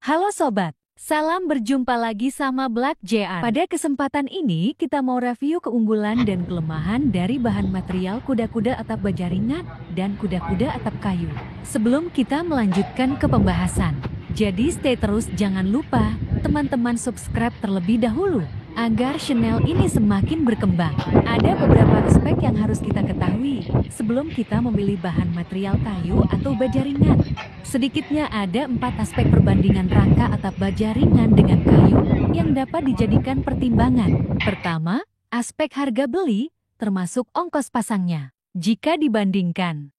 Halo sobat, salam berjumpa lagi sama Black JR. Pada kesempatan ini kita mau review keunggulan dan kelemahan dari bahan material kuda-kuda atap baja ringan dan kuda-kuda atap kayu. Sebelum kita melanjutkan ke pembahasan, jadi stay terus, jangan lupa teman-teman subscribe terlebih dahulu agar channel ini semakin berkembang. Ada beberapa aspek yang harus kita ketahui sebelum kita memilih bahan material kayu atau baja ringan. Sedikitnya ada 4 aspek perbandingan rangka atap baja ringan dengan kayu yang dapat dijadikan pertimbangan. Pertama, aspek harga beli, termasuk ongkos pasangnya. Jika dibandingkan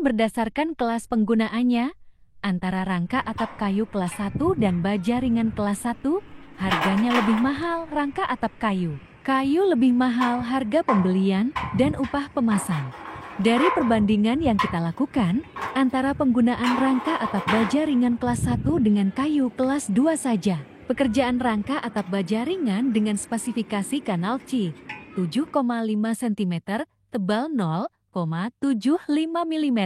berdasarkan kelas penggunaannya, antara rangka atap kayu kelas 1 dan baja ringan kelas 1, harganya lebih mahal rangka atap kayu. Kayu lebih mahal harga pembelian dan upah pemasang. Dari perbandingan yang kita lakukan antara penggunaan rangka atap baja ringan kelas 1 dengan kayu kelas 2 saja. Pekerjaan rangka atap baja ringan dengan spesifikasi kanal C 7,5 cm, tebal 0,75 mm.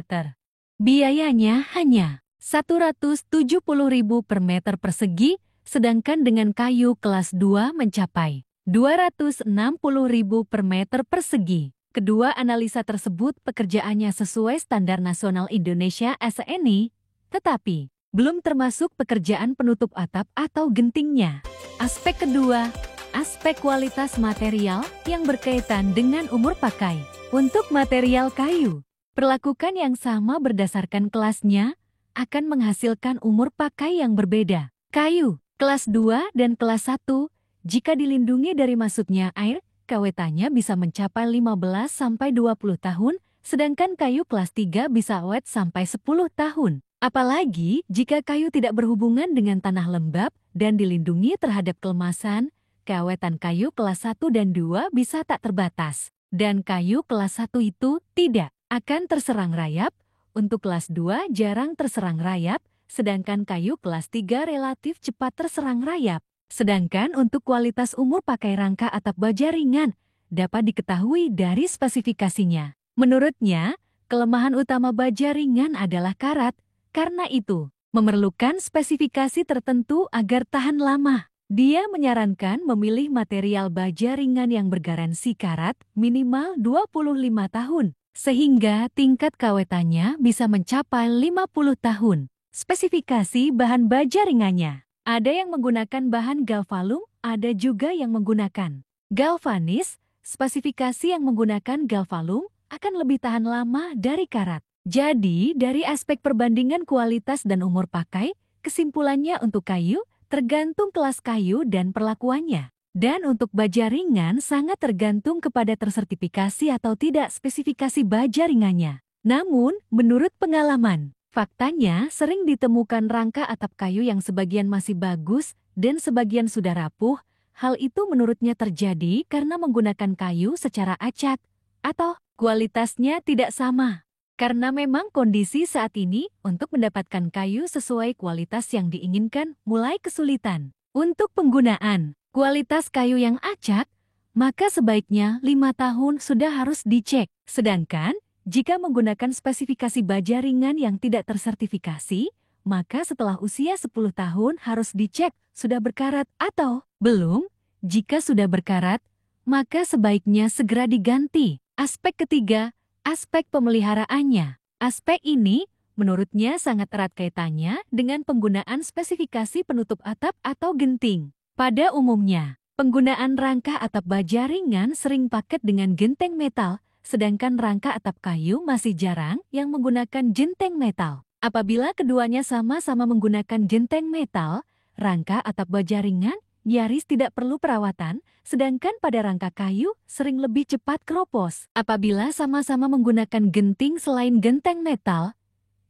Biayanya hanya Rp170.000 per meter persegi, sedangkan dengan kayu kelas 2 mencapai Rp260.000 per meter persegi. Kedua analisa tersebut pekerjaannya sesuai standar nasional Indonesia SNI, tetapi belum termasuk pekerjaan penutup atap atau gentingnya. Aspek kedua, aspek kualitas material yang berkaitan dengan umur pakai. Untuk material kayu, perlakukan yang sama berdasarkan kelasnya akan menghasilkan umur pakai yang berbeda. Kayu kelas 2 dan kelas 1, jika dilindungi dari masuknya air, kawetannya bisa mencapai 15-20 tahun, sedangkan kayu kelas 3 bisa awet sampai 10 tahun. Apalagi jika kayu tidak berhubungan dengan tanah lembab dan dilindungi terhadap kelemasan, keawetan kayu kelas 1 dan 2 bisa tak terbatas. Dan kayu kelas 1 itu tidak akan terserang rayap, untuk kelas 2 jarang terserang rayap, sedangkan kayu kelas 3 relatif cepat terserang rayap. Sedangkan untuk kualitas umur pakai rangka atap baja ringan dapat diketahui dari spesifikasinya. Menurutnya, kelemahan utama baja ringan adalah karat, karena itu memerlukan spesifikasi tertentu agar tahan lama. Dia menyarankan memilih material baja ringan yang bergaransi karat minimal 25 tahun, sehingga tingkat kawetannya bisa mencapai 50 tahun. Spesifikasi bahan baja ringannya. Ada yang menggunakan bahan galvalum, ada juga yang menggunakan galvanis. Spesifikasi yang menggunakan galvalum akan lebih tahan lama dari karat. Jadi, dari aspek perbandingan kualitas dan umur pakai, kesimpulannya untuk kayu tergantung kelas kayu dan perlakuannya. Dan untuk baja ringan sangat tergantung kepada tersertifikasi atau tidak spesifikasi baja ringannya. Namun, menurut pengalaman, faktanya sering ditemukan rangka atap kayu yang sebagian masih bagus dan sebagian sudah rapuh. Hal itu menurutnya terjadi karena menggunakan kayu secara acak atau kualitasnya tidak sama. Karena memang kondisi saat ini untuk mendapatkan kayu sesuai kualitas yang diinginkan mulai kesulitan. Untuk penggunaan kualitas kayu yang acak, maka sebaiknya 5 tahun sudah harus dicek. Sedangkan jika menggunakan spesifikasi baja ringan yang tidak tersertifikasi, maka setelah usia 10 tahun harus dicek sudah berkarat atau belum. Jika sudah berkarat, maka sebaiknya segera diganti. Aspek ketiga, aspek pemeliharaannya. Aspek ini menurutnya sangat erat kaitannya dengan penggunaan spesifikasi penutup atap atau genting. Pada umumnya, penggunaan rangka atap baja ringan sering paket dengan genteng metal, sedangkan rangka atap kayu masih jarang yang menggunakan genteng metal. Apabila keduanya sama-sama menggunakan genteng metal, rangka atap baja ringan nyaris tidak perlu perawatan, sedangkan pada rangka kayu sering lebih cepat keropos. Apabila sama-sama menggunakan genting selain genteng metal,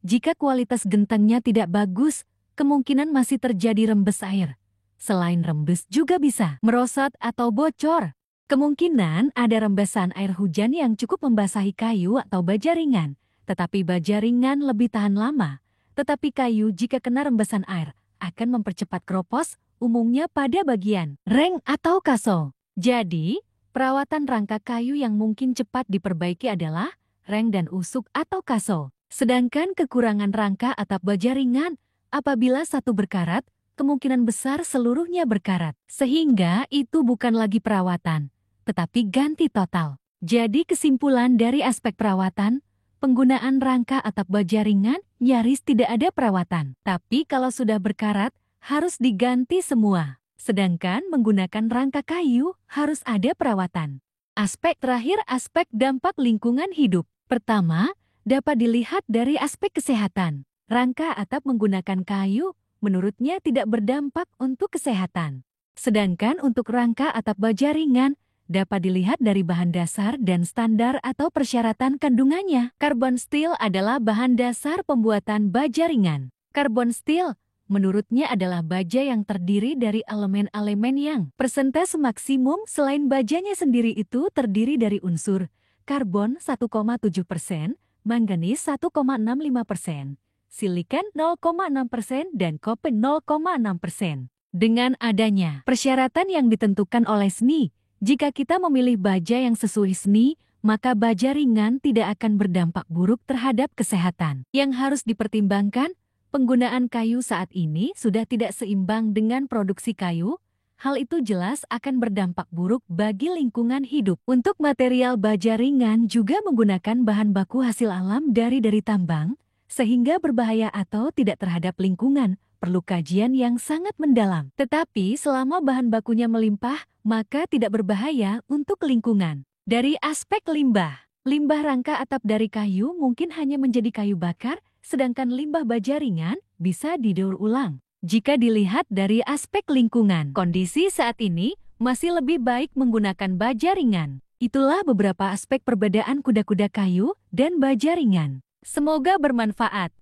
jika kualitas gentengnya tidak bagus, kemungkinan masih terjadi rembes air. Selain rembes juga bisa merosot atau bocor. Kemungkinan ada rembesan air hujan yang cukup membasahi kayu atau baja ringan, tetapi baja ringan lebih tahan lama. Tetapi kayu jika kena rembesan air akan mempercepat keropos, umumnya pada bagian reng atau kaso. Jadi, perawatan rangka kayu yang mungkin cepat diperbaiki adalah reng dan usuk atau kaso. Sedangkan kekurangan rangka atap baja ringan Apabila satu berkarat, kemungkinan besar seluruhnya berkarat. Sehingga itu bukan lagi perawatan, tetapi ganti total. Jadi kesimpulan dari aspek perawatan, penggunaan rangka atap baja ringan nyaris tidak ada perawatan. Tapi kalau sudah berkarat, harus diganti semua. Sedangkan menggunakan rangka kayu harus ada perawatan. Aspek terakhir, aspek dampak lingkungan hidup. Pertama, dapat dilihat dari aspek kesehatan. Rangka atap menggunakan kayu, menurutnya tidak berdampak untuk kesehatan. Sedangkan untuk rangka atap baja ringan, dapat dilihat dari bahan dasar dan standar atau persyaratan kandungannya. Carbon steel adalah bahan dasar pembuatan baja ringan. Carbon steel, menurutnya adalah baja yang terdiri dari elemen-elemen yang persentase maksimum selain bajanya sendiri itu terdiri dari unsur karbon 1,7%, manganis 1,65%, silikan 0,6%, dan koper 0,6%. Dengan adanya persyaratan yang ditentukan oleh SNI, jika kita memilih baja yang sesuai SNI, maka baja ringan tidak akan berdampak buruk terhadap kesehatan. Yang harus dipertimbangkan, penggunaan kayu saat ini sudah tidak seimbang dengan produksi kayu. Hal itu jelas akan berdampak buruk bagi lingkungan hidup. Untuk material baja ringan juga menggunakan bahan baku hasil alam dari tambang, sehingga berbahaya atau tidak terhadap lingkungan, perlu kajian yang sangat mendalam. Tetapi selama bahan bakunya melimpah, maka tidak berbahaya untuk lingkungan. Dari aspek limbah, limbah rangka atap dari kayu mungkin hanya menjadi kayu bakar, sedangkan limbah baja ringan bisa didaur ulang. Jika dilihat dari aspek lingkungan, kondisi saat ini masih lebih baik menggunakan baja ringan. Itulah beberapa aspek perbedaan kuda-kuda kayu dan baja ringan. Semoga bermanfaat.